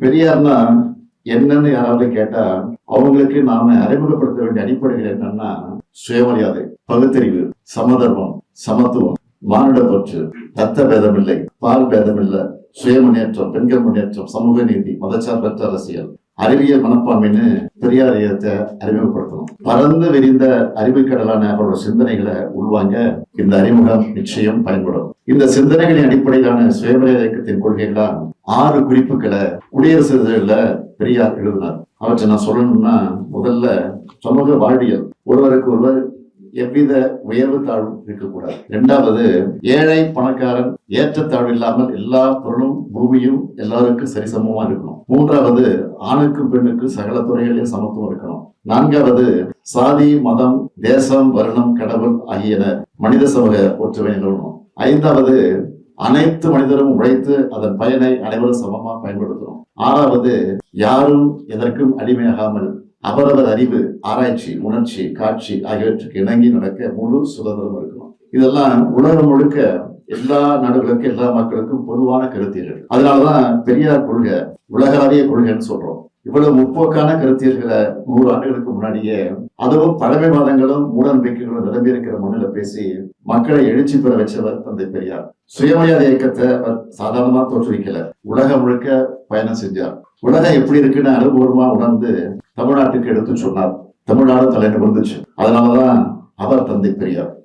பெரியார்னா என்னன்னு யாராவது கேட்டா அவங்களுக்கு நாம அறிமுகப்படுத்த வேண்டிய அடிப்படைகள் என்னன்னா சுயமரியாதை, பகுத்தறிவு, சமதர்மம், சமத்துவம், மானுட பற்று, ரத்த பேதமில்லை, பால் பேதமில்லை, சுய முன்னேற்றம், பெண்கள் முன்னேற்றம், சமூக நீதி, மதச்சார்பற்ற அரசியல், அறிவியல் மனப்பான்மைன்னு பெரியார் இயக்கத்தை அறிமுகப்படுத்தணும். பறந்து விரிந்த அறிவுக்கடலான அவரோட சிந்தனைகளை உள்வாங்க இந்த அறிமுகம் நிச்சயம் பயன்படும். இந்த சிந்தனைகளின் அடிப்படையிலான சுயமரியாதை இயக்கத்தின் கொள்கைகளா 6 குறிப்புகளை குடியரசு இதழில் பெரியார் எழுதினார். அவற்றை நான் சொல்லணும்னா, முதல்ல சமூக வாழ்வியல், ஒருவருக்கு ஒருவர் எவ்வித உயர்வு தாழ்வும் இருக்கக்கூடாது. 2வது, ஏழை பணக்காரன் ஏற்றத்தாழ்வு இல்லாமல் எல்லா பொருளும் பூமியும் எல்லாருக்கும் சரிசமமா இருக்கணும். 3வது, ஆணுக்கும் பெண்ணுக்கும் சகல துறைகளிலும் சமத்துவம் இருக்கணும். 4வது, சாதி, மதம், தேசம், வருணம், கடவுள் ஆகியன மனித சமூக ஒற்றுமை நிறுவனம். 5வது, அனைத்து மனிதரும் உழைத்து அதன் பயனை அனைவரும் சமமா பயன்படுத்தணும். 6வது, யாரும் எதற்கும் அடிமையாகாமல் அவரவர் அறிவு, ஆராய்ச்சி, உணர்ச்சி, காட்சி ஆகியவற்றுக்கு இணங்கி நடக்க முழு சுதந்திரம் இருக்கணும். இதெல்லாம் உலகம் முழுக்க எல்லா நாடுகளுக்கும் எல்லா மக்களுக்கும் பொதுவான கருத்தியல்கள். அதனாலதான் பெரியார் கொள்கை உலகளாவிய கொள்கைன்னு சொல்றோம். இவ்வளவு முற்போக்கான கருத்தியல்களை 100 ஆண்டுகளுக்கு முன்னாடியே, அதுவும் பழமைவாதங்களும் மூட நம்பிக்கைகளும் நிரம்பி இருக்கிற மண்ணில பேசி மக்களை எழுச்சி பெற வச்சவர் தந்தை பெரியார். சுயமரியாதை இயக்கத்தை அவர் சாதாரணமா தோற்றுவிக்கல, உலகம் முழுக்க பயணம் செஞ்சார். உலகம் எப்படி இருக்குன்னு அனுபவமா உணர்ந்து தமிழ்நாட்டுக்கு எடுத்து சொன்னார். தமிழ்நாடு தலை நிமிர்ந்துச்சு. அதனாலதான் அவர் தந்தை பெரியார்.